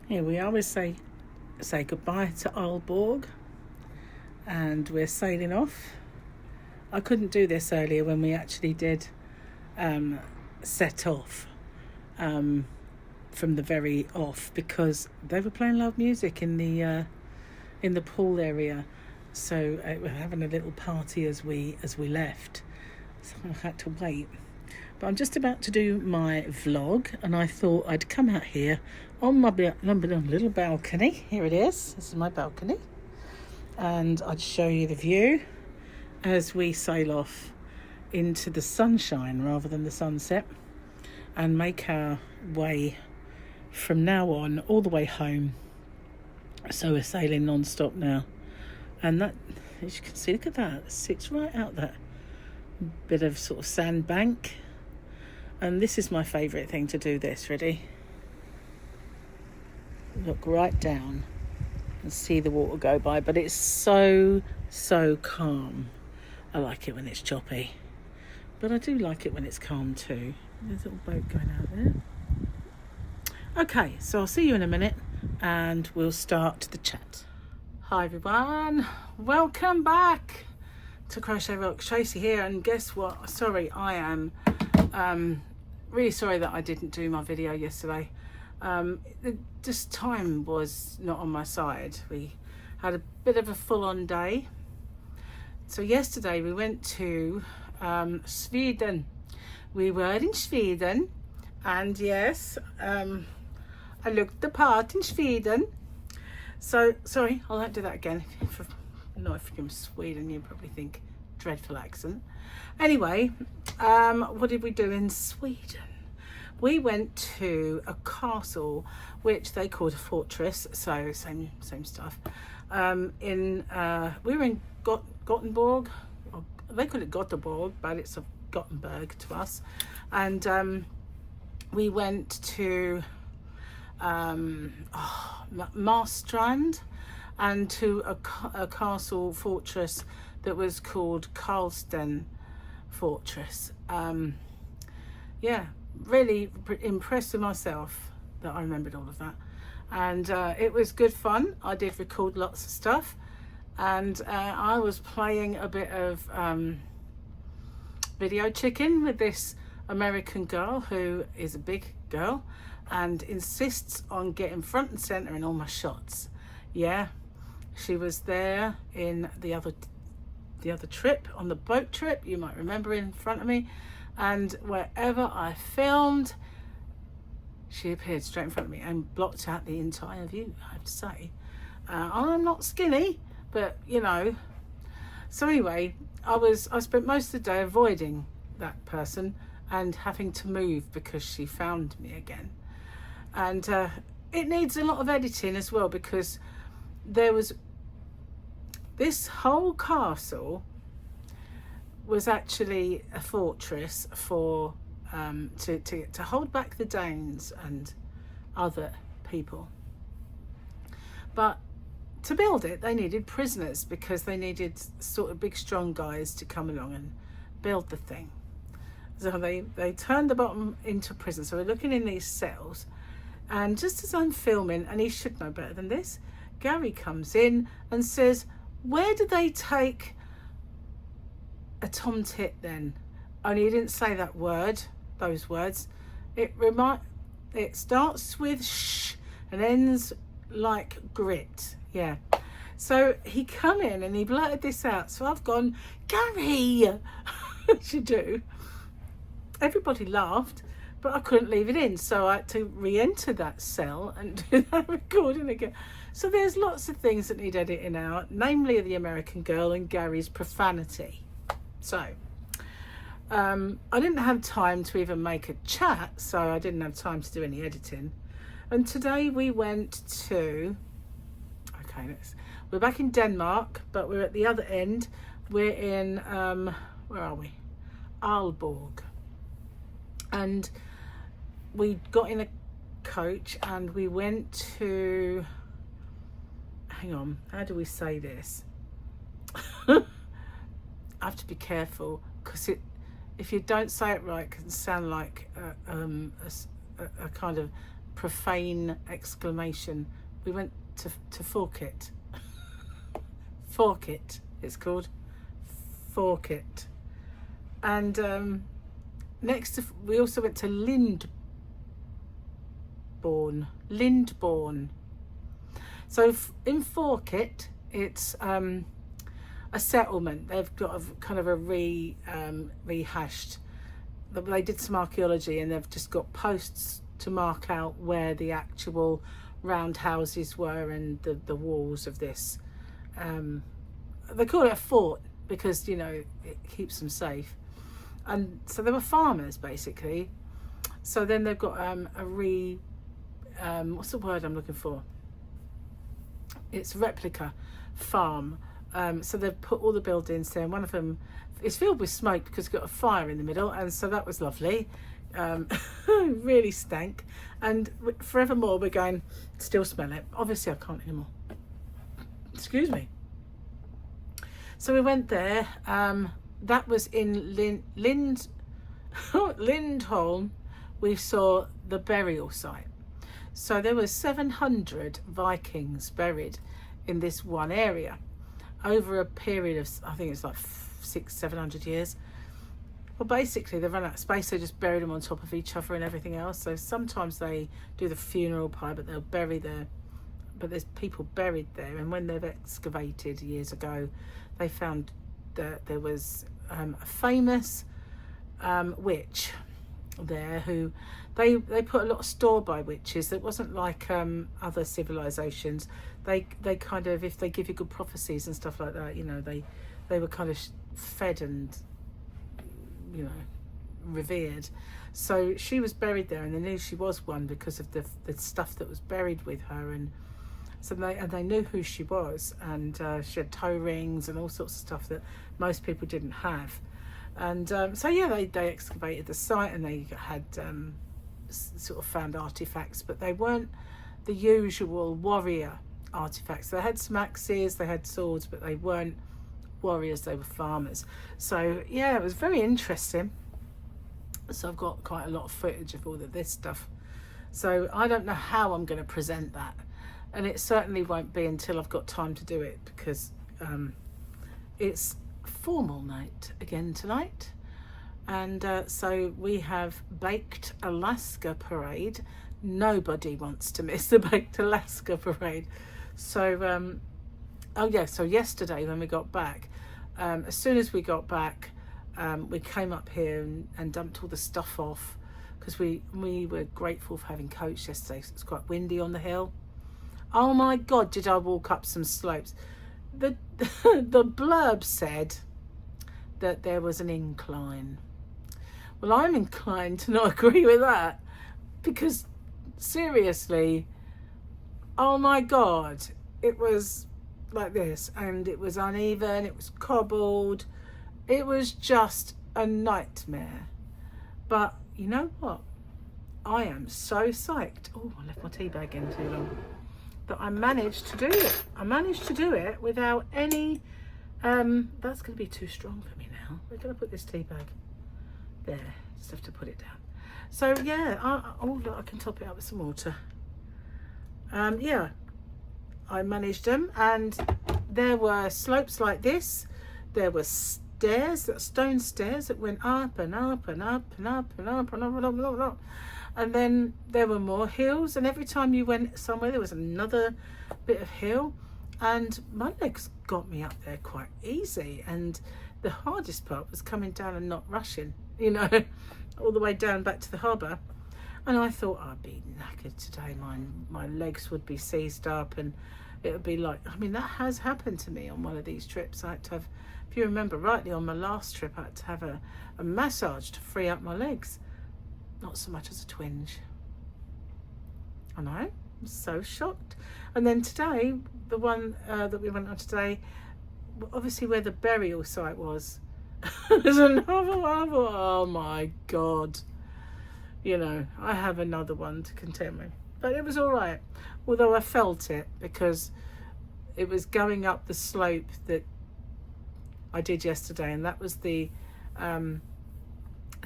Here we are. We say goodbye to Aalborg, and we're sailing off. I couldn't do this earlier when we actually did set off from the very off, because they were playing loud music in the pool area. So we're having a little party as we left. So I had to wait. But I'm just about to do my vlog, and I thought I'd come out here on my little balcony. Here it is. This is my balcony. And I'd show you the view as we sail off into the sunshine rather than the sunset, and make our way from now on all the way home. So we're sailing non-stop now. And that, as you can see, look at that. It sits right out that bit of sort of sandbank. And this is my favourite thing to do this, ready? Look right down and see the water go by. But it's so calm. I like it when it's choppy. But I do like it when it's calm too. There's a little boat going out there. Okay, so I'll see you in a minute and we'll start the chat. Hi everyone, welcome back to Crochet Rocks. Tracy here, and guess what? Sorry, I am really sorry that I didn't do my video yesterday. Just time was not on my side. We had a bit of a full-on day. So yesterday we went to Sweden. We were in Sweden, and yes, I looked the part in Sweden. So, sorry, I won't do that again. If you're from Sweden, you probably think dreadful accent. Anyway, what did we do in Sweden? We went to a castle, which they called a fortress, so same stuff. We were in Gothenburg. They call it Gothenburg, but it's a Gothenburg to us. And we went to Marstrand, and to a castle fortress that was called Karlsten Fortress. Yeah, really impressed with myself that I remembered all of that, and it was good fun. I did record lots of stuff, and I was playing a bit of video chicken with this American girl who is a big girl and insists on getting front and center in all my shots. Yeah, she was there in the other trip, on the boat trip, you might remember, in front of me, and wherever I filmed, she appeared straight in front of me and blocked out the entire view, I have to say. I'm not skinny, but you know. So anyway, I spent most of the day avoiding that person and having to move because she found me again. And it needs a lot of editing as well, because there was this whole castle was actually a fortress for to hold back the Danes and other people. But to build it, they needed prisoners, because they needed sort of big strong guys to come along and build the thing. So they turned the bottom into prison. So we're looking in these cells, and just as I'm filming, and he should know better than this, Gary comes in and says, "Where did they take a tomtit then?" Only he didn't say that word, those words. It starts with sh and ends like grit. Yeah. So he come in and he blurted this out. So I've gone, "Gary," as you do. Everybody laughed, but I couldn't leave it in, so I had to re-enter that cell and do that recording again. So there's lots of things that need editing out, namely the American girl and Gary's profanity. So I didn't have time to even make a chat, so I didn't have time to do any editing. And today we went to, we're back in Denmark, but we're at the other end. We're in where are we? Aalborg. And we got in a coach and we went to, hang on, how do we say this? I have to be careful, because if you don't say it right, it can sound like a kind of profane exclamation. We went to Forkett. Forkett, it's called. Forkett. And next to, we also went to Lindbourne. So in Forkett, it's a settlement. They've got a kind of a rehashed. They did some archaeology, and they've just got posts to mark out where the actual round houses were and the walls of this. They call it a fort because, you know, it keeps them safe. And so they were farmers, basically. So then they've got what's the word I'm looking for? It's replica farm. So they've put all the buildings there, and one of them is filled with smoke because it's got a fire in the middle, and so that was lovely. Really stank, and forevermore we're going, still smell it. Obviously I can't anymore. Excuse me. So we went there. That was in Lindholm. We saw the burial site. So there were 700 Vikings buried in this one area over a period of, I think it's like 600-700 years. Well, basically they ran out of space, they just buried them on top of each other and everything else. So sometimes they do the funeral pile, but they'll bury there. But there's people buried there, and when they've excavated years ago, they found that there was a famous witch there who they put a lot of store by witches. It wasn't like other civilizations. They kind of, if they give you good prophecies and stuff like that, you know, they were kind of fed and, you know, revered. So she was buried there, and they knew she was one because of the stuff that was buried with her, and so they knew who she was, and she had toe rings and all sorts of stuff that most people didn't have. And so yeah, they excavated the site, and they had sort of found artifacts, but they weren't the usual warrior artifacts. They had some axes, they had swords, but they weren't warriors, they were farmers. So yeah, it was very interesting. So I've got quite a lot of footage of all of this stuff. So I don't know how I'm going to present that, and it certainly won't be until I've got time to do it, because it's formal night again tonight. And so we have Baked Alaska Parade. Nobody wants to miss the Baked Alaska Parade. So oh yeah, so yesterday when we got back, as soon as we got back, we came up here and dumped all the stuff off, because we were grateful for having coach yesterday. It's quite windy on the hill. Oh my God, did I walk up some slopes. The blurb said that there was an incline. Well, I'm inclined to not agree with that, because seriously, oh my God, it was like this, and it was uneven, it was cobbled, it was just a nightmare. But you know what? I am so psyched. Oh, I left my tea bag in too long. That I managed to do it. I managed to do it without any, that's going to be too strong for me now. We're going to put this tea bag there. Just have to put it down. So yeah, I can top it up with some water. Yeah, I managed them, and there were slopes like this. There were stairs, stone stairs that went up and up and up and up and up and up and up and up and up. And then there were more hills, and every time you went somewhere there was another bit of hill, and my legs got me up there quite easy. And the hardest part was coming down and not rushing, you know, all the way down back to the harbour. And I thought I'd be knackered today. My legs would be seized up, and it would be like, I mean, that has happened to me on one of these trips. I had to have, if you remember rightly, on my last trip I had to have a massage to free up my legs. Not so much as a twinge. I know, I'm so shocked. And then today, the one that we went on today, obviously where the burial site was, there's another one. Oh my God. You know, I have another one to contend with. But it was all right. Although I felt it, because it was going up the slope that I did yesterday, and that was the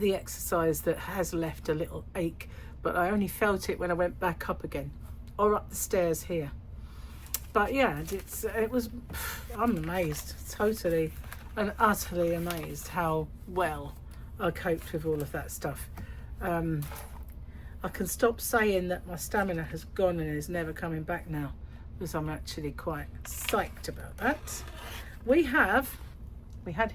exercise that has left a little ache but I only felt it when I went back up again or up the stairs here. But yeah, I'm amazed, totally and utterly amazed how well I coped with all of that stuff. I can stop saying that my stamina has gone and is never coming back now, because I'm actually quite psyched about that. We had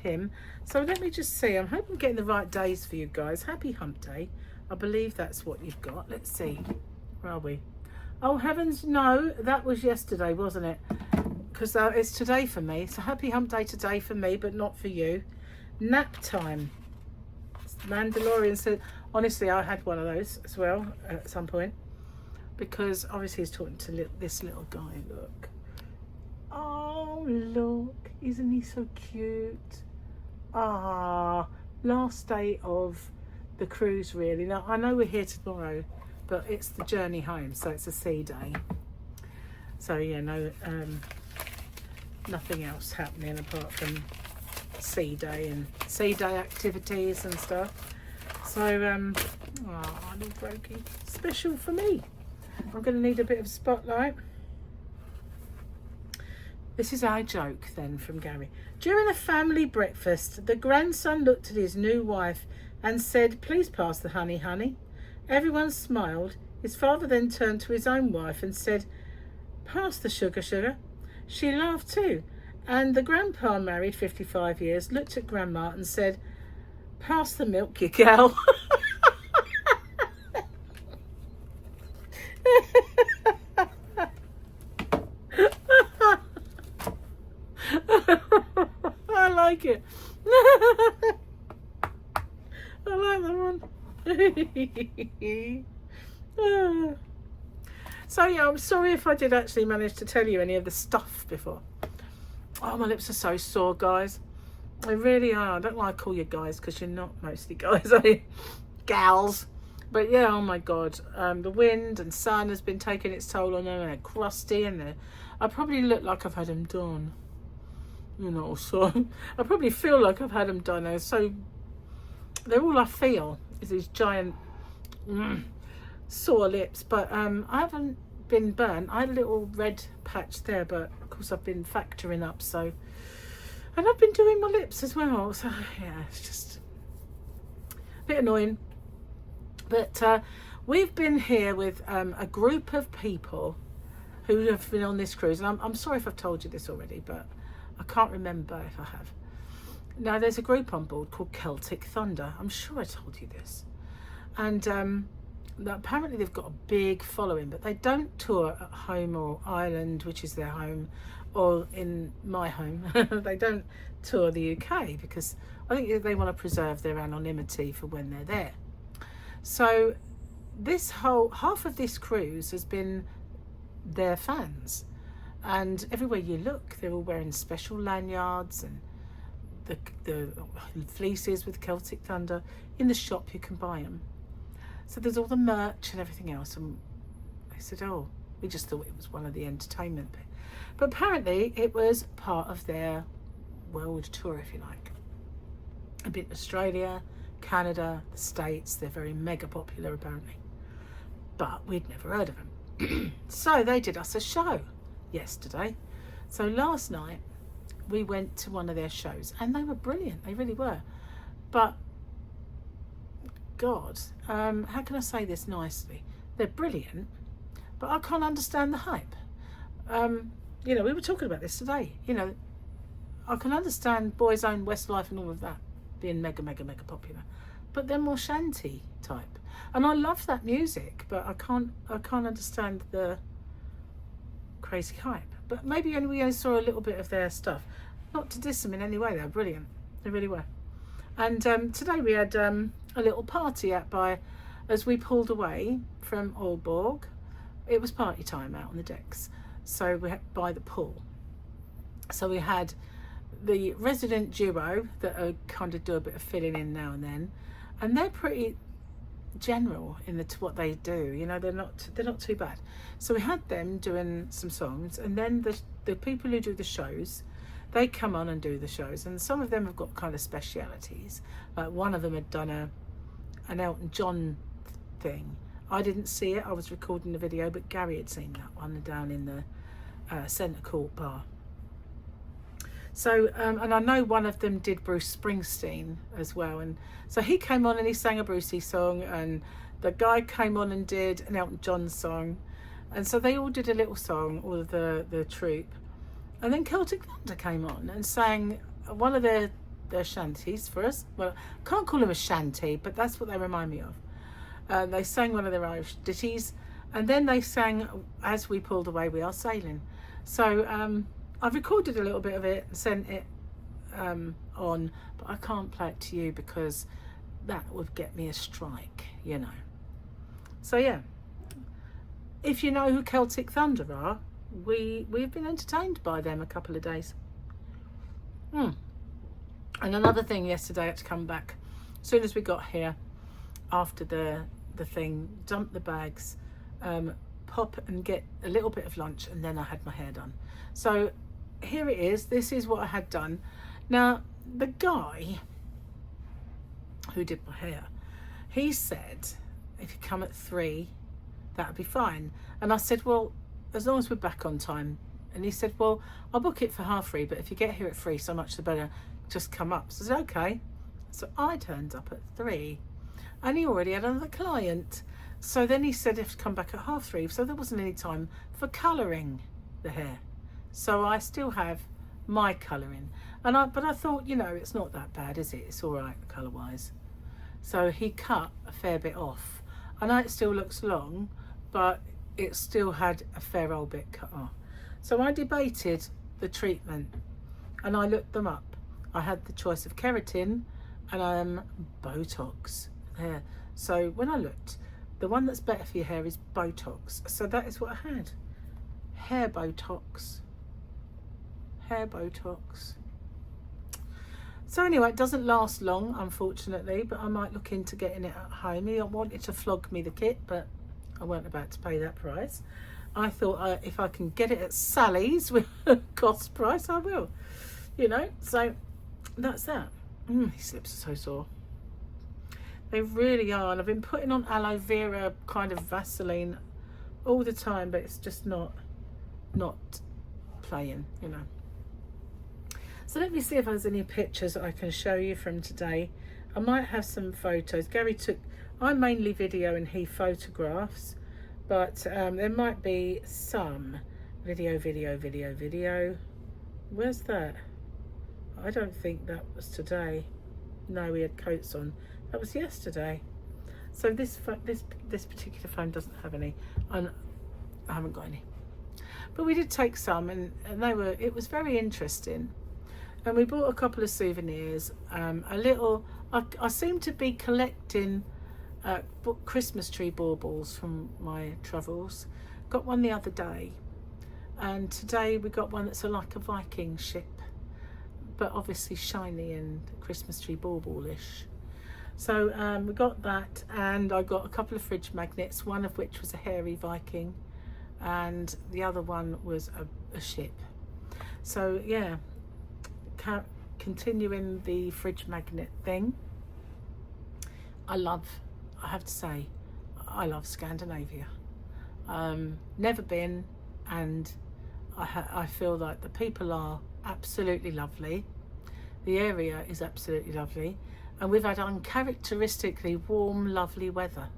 him. So let me just see. I'm hoping I'm getting the right days for you guys. Happy hump day. I believe that's what you've got. Let's see. Where are we? Oh heavens, no. That was yesterday, wasn't it? Because it's today for me. So happy hump day today for me, but not for you. Nap time. Mandalorian said, honestly, I had one of those as well at some point, because obviously he's talking to this little guy. Look, oh look, isn't he so cute? Last day of the cruise, really. Now I know we're here tomorrow, but it's the journey home, so it's a sea day. So yeah, no, nothing else happening apart from sea day and sea day activities and stuff. So little brokey, special for me. I'm going to need a bit of spotlight. This is our joke then from Gary. During a family breakfast, the grandson looked at his new wife and said, "Please pass the honey, honey." Everyone smiled. His father then turned to his own wife and said, "Pass the sugar, sugar." She laughed too. And the grandpa, married 55 years, looked at grandma and said, "Pass the milk, you gal." I like it. I like that one. So yeah, I'm sorry if I did actually manage to tell you any of the stuff before. Oh, my lips are so sore, guys. They really are. I don't like to call you guys because you're not mostly guys, are you? Gals. But yeah, oh my God. The wind and sun has been taking its toll on them, and they're crusty, and I probably look like I've had them done. You know, so I probably feel like I've had them done. They're all I feel is these giant sore lips. But I haven't been burnt. I had a little red patch there, but of course I've been factoring up, so, and I've been doing my lips as well, so yeah, it's just a bit annoying. But we've been here with a group of people who have been on this cruise, and I'm sorry if I've told you this already, but I can't remember if I have. Now there's a group on board called Celtic Thunder. I'm sure I told you this. And apparently they've got a big following, but they don't tour at home or Ireland, which is their home, or in my home. They don't tour the UK because I think they want to preserve their anonymity for when they're there. So this whole half of this cruise has been their fans, and everywhere you look they're all wearing special lanyards and the fleeces with Celtic Thunder. In the shop you can buy them. So there's all the merch and everything else, and I said, oh, we just thought it was one of the entertainment bit. But apparently it was part of their world tour, if you like. A bit Australia, Canada, the States. They're very mega popular apparently, but we'd never heard of them. So they did us a show yesterday. So last night we went to one of their shows, and they were brilliant. They really were. But God, how can I say this nicely? They're brilliant, but I can't understand the hype. You know, we were talking about this today. You know, I can understand Boys Own Westlife and all of that being mega popular, but they're more shanty type, and I love that music, but I can't understand the crazy hype. But maybe we only saw a little bit of their stuff. Not to diss them in any way, they're brilliant. They really were. And today we had a little party as we pulled away from Aalborg. It was party time out on the decks, so we had by the pool. So we had the resident duo that kind of do a bit of filling in now and then, and they're pretty general in what they do. You know, they're not too bad. So we had them doing some songs, and then the people who do the shows, they come on and do the shows, and some of them have got kind of specialities. Like one of them had done an Elton John thing, I didn't see it, I was recording the video, but Gary had seen that one down in the centre court bar. So, and I know one of them did Bruce Springsteen as well. And so he came on and he sang a Brucey song, and the guy came on and did an Elton John song. And so they all did a little song, all of the troupe. And then Celtic Thunder came on and sang one of their shanties for us. Well, I can't call them a shanty, but that's what they remind me of. They sang one of their Irish ditties, and then they sang As We Pulled Away We Are Sailing. So I've recorded a little bit of it and sent it on, but I can't play it to you because that would get me a strike, you know. So yeah, if you know who Celtic Thunder are, we've been entertained by them a couple of days. And another thing yesterday, I had to come back as soon as we got here after the thing, dump the bags, pop and get a little bit of lunch, and then I had my hair done. So here it is. This is what I had done. Now, the guy who did my hair, he said if you come at 3, that would be fine. And I said, well, as long as we're back on time. And he said, well, I'll book it for 3:30, but if you get here at 3, so much the better, just come up. So I said, okay. So I turned up at 3, and he already had another client. So then he said if to come back at 3:30, so there wasn't any time for colouring the hair. So I still have my colouring, but I thought, you know, it's not that bad, is it? It's all right colour wise. So he cut a fair bit off. I know it still looks long, but it still had a fair old bit cut off. So I debated the treatment, and I looked them up. I had the choice of keratin and Botox hair. So when I looked, the one that's better for your hair is Botox. So that is what I had. Hair Botox. Hair Botox. So anyway, it doesn't last long, unfortunately, but I might look into getting it at home. He wanted to flog me the kit, but I weren't about to pay that price. I thought if I can get it at Sally's with a cost price, I will. You know, so that's that. These lips are so sore. They really are. And I've been putting on aloe vera kind of Vaseline all the time, but it's just not playing, you know. So let me see if there's any pictures that I can show you from today. I might have some photos. I mainly video and he photographs, but there might be some video. Where's that? I don't think that was today. No, we had coats on. That was yesterday. So this particular phone doesn't have any, and I haven't got any. But we did take some, and it was very interesting. And we bought a couple of souvenirs. I seem to be collecting Christmas tree baubles from my travels. Got one the other day, and today we got one that's like a Viking ship, but obviously shiny and Christmas tree bauble-ish. So we got that, and I got a couple of fridge magnets, one of which was a hairy Viking, and the other one was a ship. So yeah, continuing the fridge magnet thing. I have to say, I love Scandinavia. Never been, and I feel like the people are absolutely lovely. The area is absolutely lovely, and we've had uncharacteristically warm, lovely weather,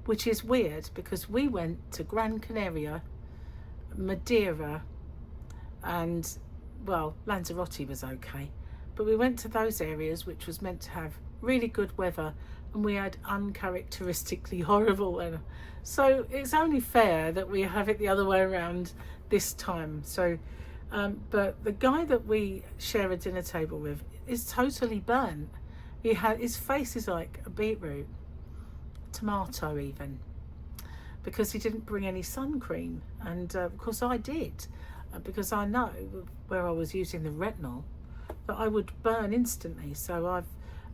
which is weird because we went to Gran Canaria, Madeira, and well, Lanzarote was okay, but we went to those areas which was meant to have really good weather, and we had uncharacteristically horrible weather. So it's only fair that we have it the other way around this time. So but the guy that we share a dinner table with is totally burnt. His face is like a beetroot, tomato even, because he didn't bring any sun cream. And of course I did, because I know where I was using the retinol that I would burn instantly. So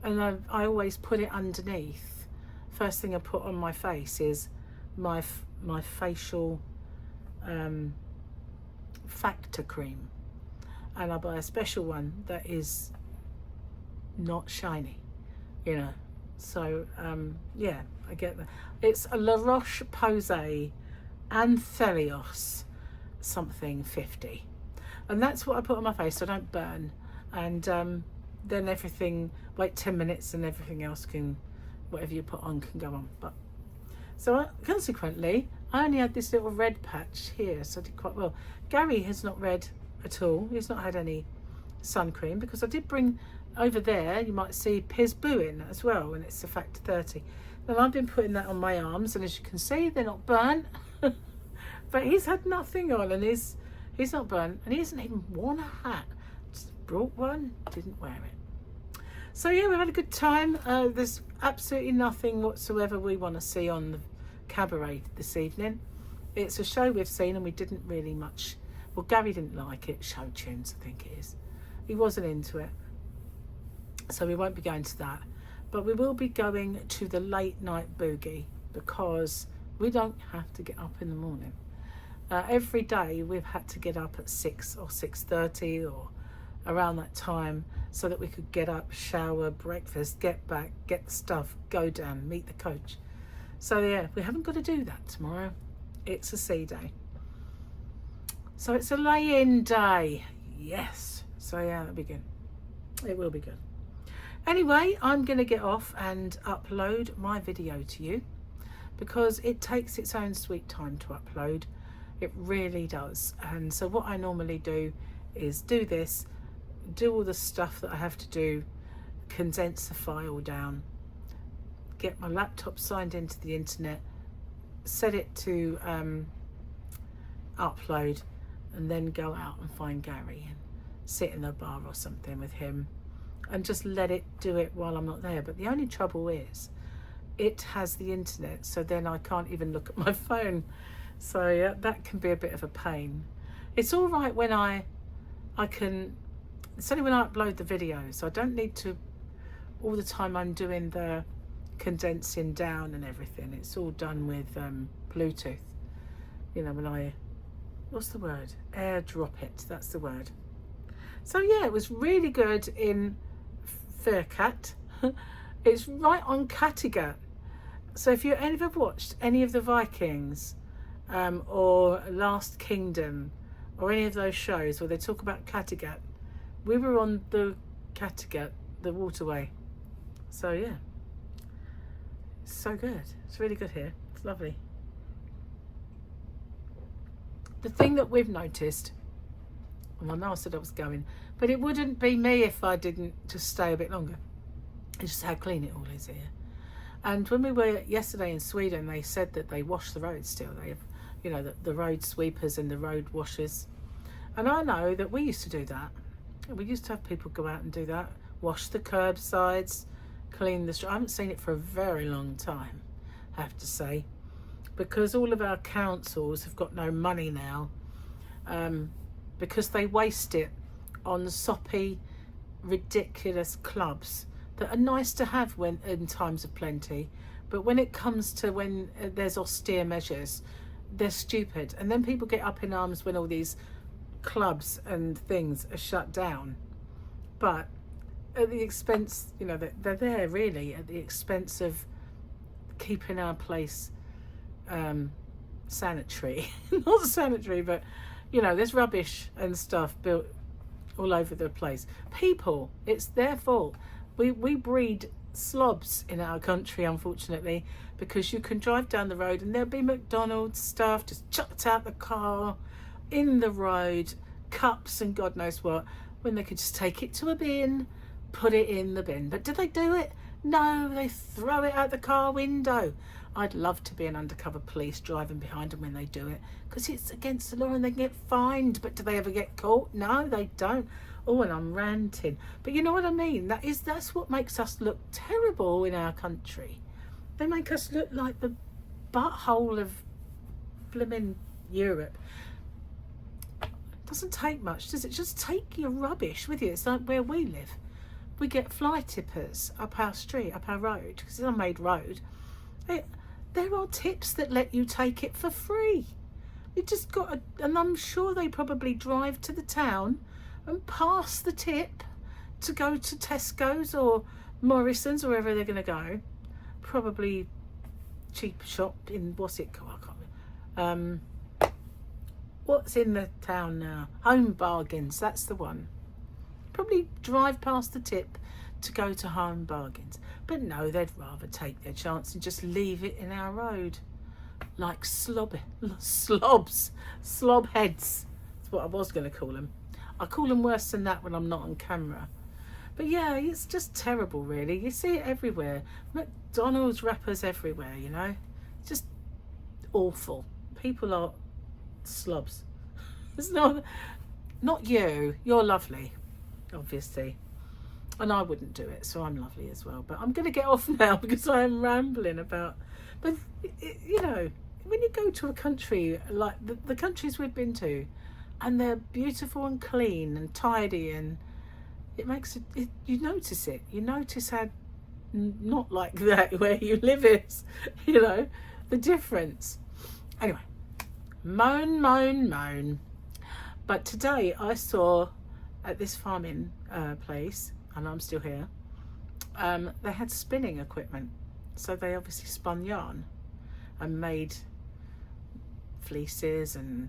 I always put it underneath. First thing I put on my face is my facial factor cream, and I buy a special one that is not shiny, you know. So yeah, I get that. It's a La Roche-Posay Anthelios something 50, and that's what I put on my face so I don't burn. And then everything, wait 10 minutes and everything else can, whatever you put on can go on. But so consequently I only had this little red patch here, so I did quite well. Gary has not read at all. He's not had any sun cream, because I did bring over there, you might see Piz Booing as well, and it's a factor 30. And I've been putting that on my arms, and as you can see, they're not burnt. But he's had nothing on, and he's not burnt, and he hasn't even worn a hat. Just brought one, didn't wear it. So yeah, we've had a good time. There's absolutely nothing whatsoever we want to see on the cabaret this evening. It's a show we've seen, and we didn't really much. Well, Gary didn't like it. Show tunes, I think it is. He wasn't into it, so we won't be going to that. But we will be going to the late night boogie, because we don't have to get up in the morning. Every day we've had to get up at 6 or 6:30 or around that time, so that we could get up, shower, breakfast, get back, get the stuff, go down, meet the coach. So yeah, we haven't got to do that tomorrow. It's a sea day. So it's a lay-in day. Yes. So yeah, that'll be good. It will be good. Anyway, I'm going to get off and upload my video to you, because it takes its own sweet time to upload. It really does. And so what I normally do is do this, do all the stuff that I have to do, condense the file down, get my laptop signed into the internet, set it to upload, and then go out and find Gary and sit in a bar or something with him and just let it do it while I'm not there. But the only trouble is it has the internet, so then I can't even look at my phone. So yeah, that can be a bit of a pain. It's all right when I can, it's only when I upload the video, so I don't need to all the time I'm doing the condensing down and everything. It's all done with Bluetooth, you know, when I, what's the word, airdrop it, that's the word. So yeah, it was really good in Faircat. It's right on Kattegat. So if you ever watched any of the Vikings or Last Kingdom or any of those shows where they talk about Kattegat, we were on the Kattegat, the waterway. So yeah, it's so good. It's really good here. It's lovely. The thing that we've noticed, and I know I said I was going, but it wouldn't be me if I didn't just stay a bit longer. It's just how clean it all is here. And when we were yesterday in Sweden, they said that they wash the roads still. They have, you know, the road sweepers and the road washers. And I know that we used to do that. We used to have people go out and do that, wash the curbsides, clean the street. I haven't seen it for a very long time, I have to say, because all of our councils have got no money now, because they waste it on soppy, ridiculous clubs that are nice to have when in times of plenty, but when it comes to when there's austere measures, they're stupid. And then people get up in arms when all these clubs and things are shut down, but at the expense, you know, they're there really at the expense of keeping our place sanitary. Not sanitary, but you know, there's rubbish and stuff built all over the place. People, it's their fault. We breed slobs in our country, unfortunately, because you can drive down the road and there'll be McDonald's stuff just chucked out the car, in the road, cups and God knows what, when they could just take it to a bin, put it in the bin. But do they do it? No, they throw it out the car window. I'd love to be an undercover police driving behind them when they do it, because it's against the law and they get fined. But do they ever get caught? No, they don't. Oh, and I'm ranting. But you know what I mean? That's what makes us look terrible in our country. They make us look like the butthole of blimmin' Europe. Doesn't take much, does it? Just take your rubbish with you. It's like where we live. We get fly tippers up our street, up our road, because it's an unmade road. There are tips that let you take it for free. You just got to, and I'm sure they probably drive to the town and pass the tip to go to Tesco's or Morrison's, wherever they're going to go. Probably cheap shop in, what's it called? I can't remember. What's in the town now? Home Bargains, that's the one. Probably drive past the tip to go to Home Bargains. But no, they'd rather take their chance and just leave it in our road. Like slob heads. That's what I was going to call them. I call them worse than that when I'm not on camera. But yeah, it's just terrible, really. You see it everywhere. McDonald's wrappers everywhere, you know. Just awful. People are slobs. It's not you. You're lovely, obviously. And I wouldn't do it, so I'm lovely as well. But I'm going to get off now because I am rambling about... But, you know, when you go to a country like the countries we've been to, and they're beautiful and clean and tidy, and it makes it, you notice it. You notice how not like that where you live is, you know, the difference. Anyway, moan. But today I saw at this farming place, and I'm still here, they had spinning equipment. So they obviously spun yarn and made fleeces and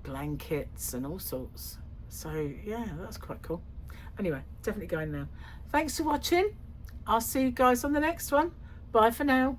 blankets and all sorts. So yeah, that's quite cool. Anyway, definitely going now. Thanks for watching. I'll see you guys on the next one. Bye for now.